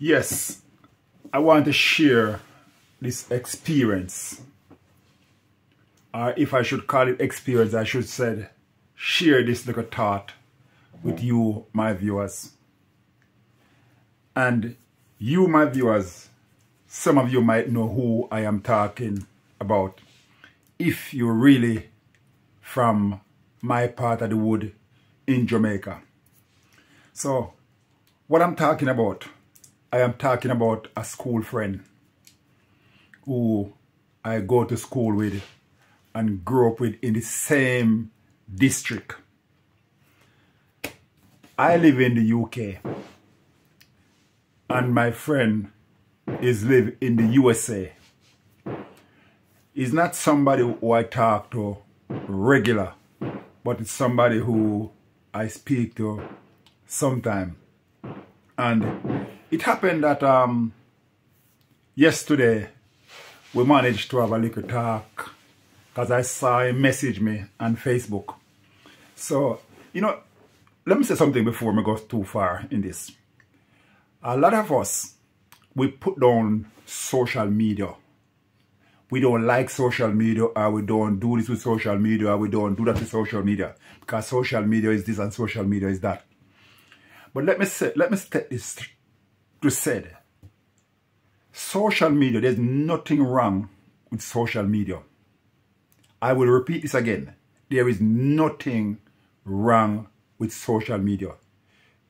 Yes, I want to share this experience. Or if I should call it experience, I should say share this little thought with you, my viewers. And you, my viewers, some of you might know who I am talking about. If you're really from my part of the wood in Jamaica. So, what I'm talking about, I am talking about a school friend who I go to school with and grew up with in the same district. I live in the UK and my friend is live in the USA. He's not somebody who I talk to regular, but it's somebody who I speak to sometime. And it happened that yesterday we managed to have a little talk because I saw him message me on Facebook. So, you know, let me say something before we go too far in this. A lot of us, we put down social media. We don't like social media, or we don't do this with social media, or we don't do that with social media. Because social media is this and social media is that. But let me state this to say, social media, there's nothing wrong with social media. I will repeat this again. There is nothing wrong with social media.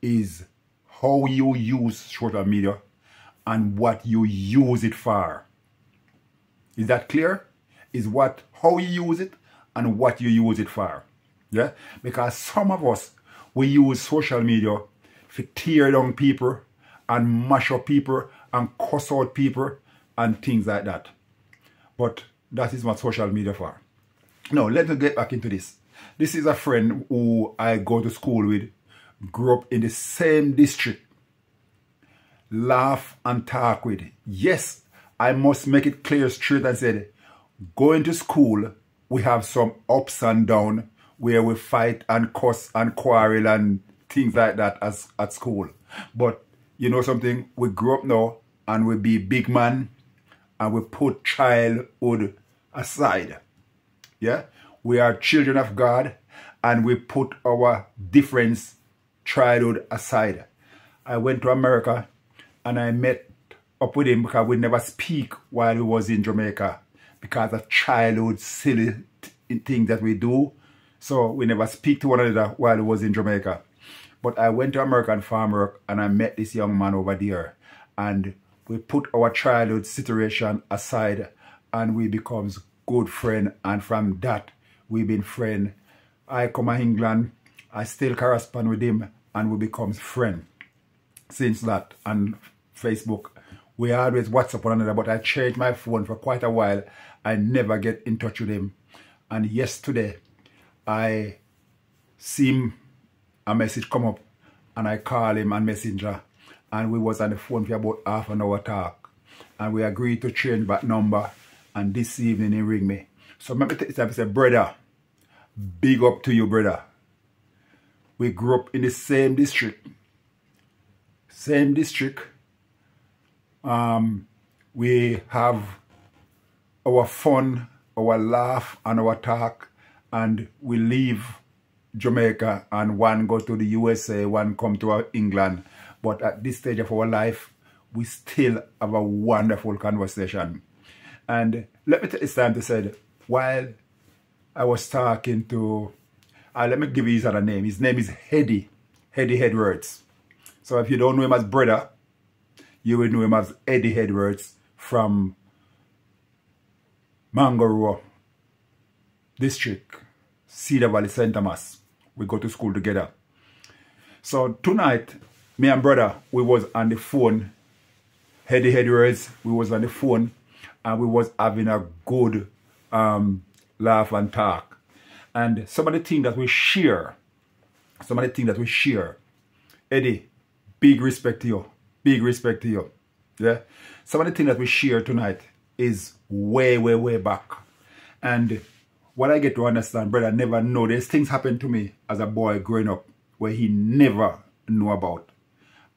It's how you use social media and what you use it for. Is that clear? Is how you use it and what you use it for. Yeah? Because some of us, we use social media to tear down people and mash up people and cuss out people and things like that. But that is what social media for. Now, let me get back into this. This is a friend who I go to school with, grew up in the same district, laugh and talk with. Yes, I must make it clear straight and say, going to school, we have some ups and downs where we fight and cuss and quarrel and things like that as at school. But you know something, we grow up now and we be big man and we put childhood aside. Yeah, we are children of God and we put our difference childhood aside. I went to America and I met up with him because we never speak while he was in Jamaica because of childhood silly things that we do. So we never speak to one another while he was in Jamaica. But I went to American farm work and I met this young man over there. And we put our childhood situation aside and we becomes good friend. And from that, we've been friend. I come to England, I still correspond with him and we becomes friend. Since that, on Facebook, we always WhatsApp one another, but I changed my phone for quite a while. I never get in touch with him. And yesterday, I see a message come up and I call him on Messenger and we was on the phone for about half an hour talk and we agreed to change that number and this evening he ring me. So let me take this time and say, brother, big up to you, brother. We grew up in the same district. Same district. We have our fun, our laugh and our talk and we leave Jamaica and one go to the USA, one come to England. But at this stage of our life, we still have a wonderful conversation. And let me take this time to say, while I was talking to, let me give you his other name. His name is Eddie Edwards. So if you don't know him as brother, you will know him as Eddie Edwards from Mangoro District, Cedar Valley, St. Thomas. We go to school together. So tonight, me and brother, we was on the phone. Eddie Edwards, we was on the phone and we was having a good laugh and talk. And some of the things that we share, Eddie, big respect to you. Big respect to you. Yeah. Some of the things that we share tonight is way, way, way back. And what I get to understand, brother, never know. There's things happen to me as a boy growing up where he never knew about.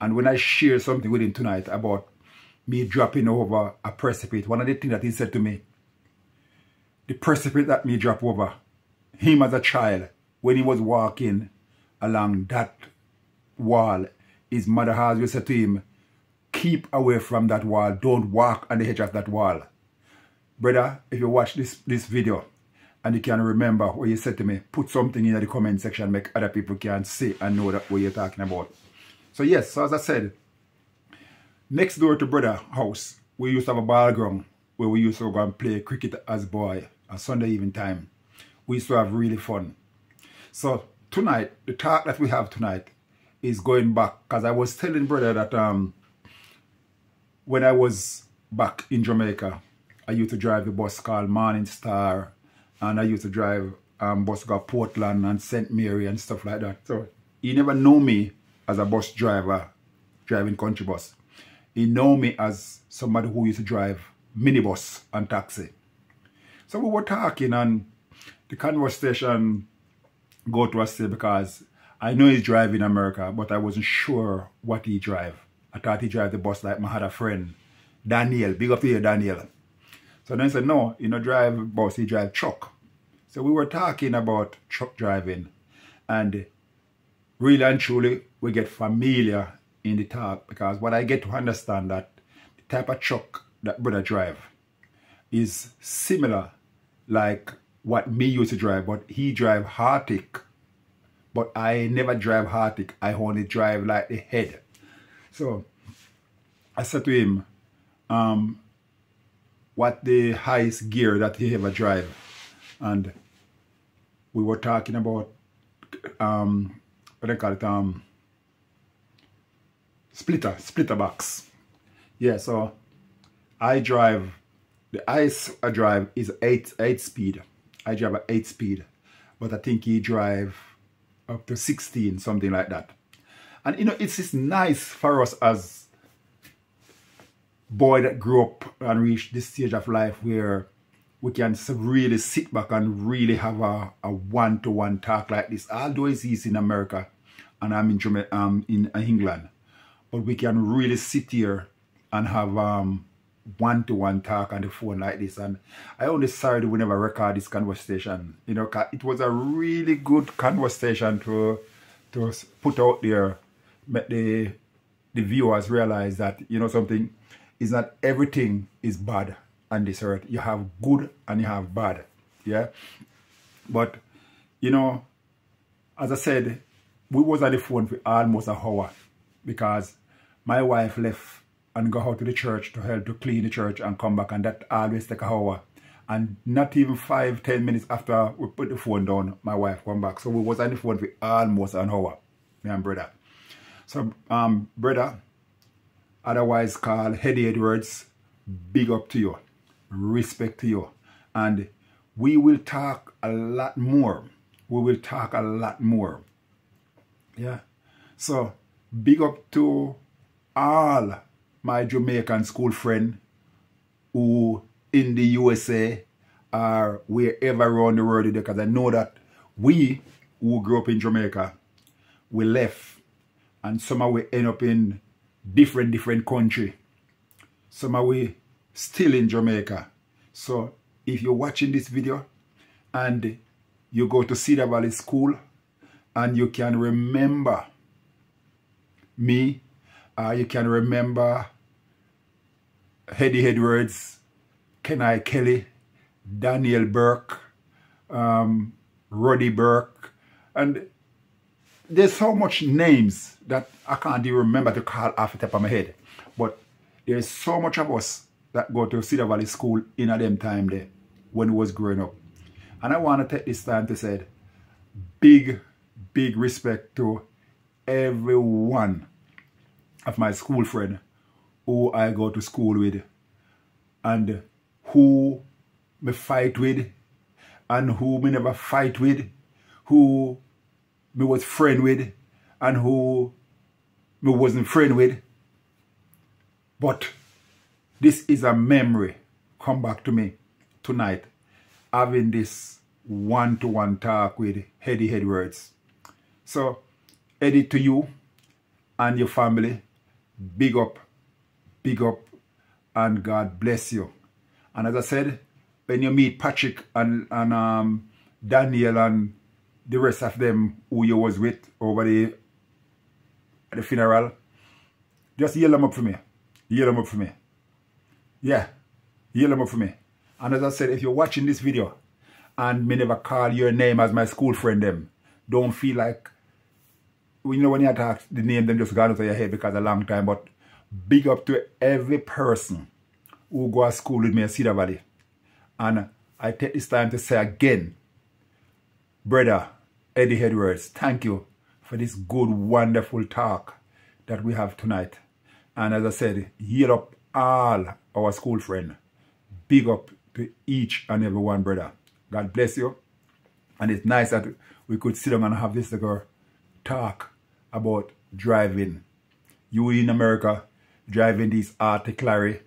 And when I share something with him tonight about me dropping over a precipice, one of the things that he said to me, the precipice that me drop over, him as a child, when he was walking along that wall, his mother always said to him, keep away from that wall, don't walk on the edge of that wall. Brother, if you watch this video and you can remember what you said to me, put something in the comment section, make other people can see and know that what you're talking about. So yes, so as I said, next door to brother house, we used to have a ball ground where we used to go and play cricket as boy on Sunday evening time. We used to have really fun. So tonight, the talk that we have tonight is going back, because I was telling brother that when I was back in Jamaica, I used to drive the bus called Morning Star, and I used to drive bus called Portland and St. Mary and stuff like that. So he never know me as a bus driver driving country bus. He know me as somebody who used to drive minibus and taxi. So we were talking and the conversation go to a state because I know he's driving America, but I wasn't sure what he drive. I thought he drive the bus like my other friend, Daniel. Big up to you, Daniel. So then he said, no, he don't drive bus, he drive truck. So we were talking about truck driving, and really and truly we get familiar in the talk, because what I get to understand that the type of truck that brother drive is similar like what me used to drive, but he drive Hartic. But I never drive Hartic, I only drive like the head. So I said to him, what the highest gear that he ever drive, and we were talking about what they call it, splitter box. Yeah, so I drive, the highest I drive is 8 speed. I drive an 8 speed, but I think he drive up to 16, something like that. And you know, it's just nice for us as boy that grew up and reached this stage of life where we can really sit back and really have a one-to-one talk like this. Although it's easy in America and I'm in Jamaica, in England, but we can really sit here and have one-to-one talk on the phone like this. And I only sorry we never record this conversation, you know, 'cause it was a really good conversation to put out there, make the viewers realize that, you know, something is not everything is bad on this earth. You have good and you have bad, yeah. But you know, as I said, we was on the phone for almost an hour because my wife left and go out to the church to help to clean the church and come back, and that always take an hour. And not even 5-10 minutes after we put the phone down, my wife come back. So we was on the phone for almost an hour, me and brother. So brother, otherwise called Eddie Edwards, big up to you, respect to you, and we will talk a lot more. We will talk a lot more, yeah. So big up to all my Jamaican school friend who in the USA or wherever around the world, because I know that we who grew up in Jamaica, we left, and somehow we end up in different country. Somehow we still in Jamaica. So if you're watching this video and you go to Cedar Valley School and you can remember me, you can remember Eddie Edwards, Kenai Kelly, Daniel Burke, Roddy Burke, and there's so much names that I can't even remember to call off the top of my head. But there's so much of us that go to Cedar Valley School in a them time there when we was growing up. And I want to take this time to say big respect to every one of my school friend who I go to school with and who me fight with and who me never fight with, who me was friend with and who me wasn't friend with. But this is a memory come back to me tonight, having this one-to-one talk with Eddie Edwards. So Eddie, to you and your family, big up, and God bless you. And as I said, when you meet Patrick and Daniel and the rest of them who you was with over at the funeral, just yell them up for me. Yell them up for me. Yeah, yell them up for me. And as I said, if you're watching this video and me never call your name as my school friend them, don't feel like, you know, when you attack the name, them just gone out of your head because a long time. But big up to every person who go to school with me in Cedar Valley. And I take this time to say again, Brother Eddie Edwards, thank you for this good, wonderful talk that we have tonight. And as I said, heal up all our school friends. Big up to each and every one, brother. God bless you. And it's nice that we could sit down and have this little talk about driving. You in America driving these articlary,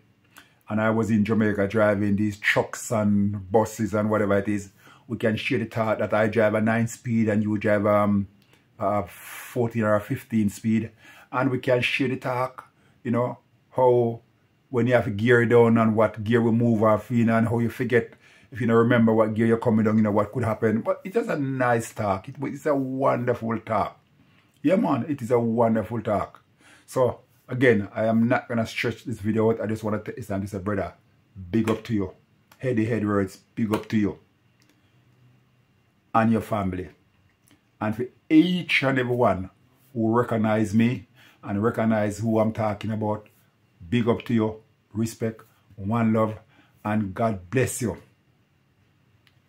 and I was in Jamaica driving these trucks and buses and whatever it is. We can share the thought that I drive a 9-speed and you drive a 14 or a 15 speed. And we can share the talk, you know, how when you have to gear down and what gear will move off, you know, and how you forget, if you don't remember what gear you're coming down, you know, what could happen. But it's just a nice talk. It's a wonderful talk. Yeah, man, it is a wonderful talk. So, again, I am not going to stretch this video out. I just want to take this time to say, brother, big up to you. Eddie Edwards, big up to you. And your family. And for each and every one who recognize me and recognize who I'm talking about, big up to you. Respect, one love, and God bless you.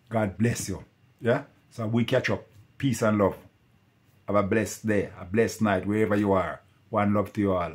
God bless you. Yeah? So we catch up. Peace and love. Have a blessed day, a blessed night, wherever you are. One love to you all.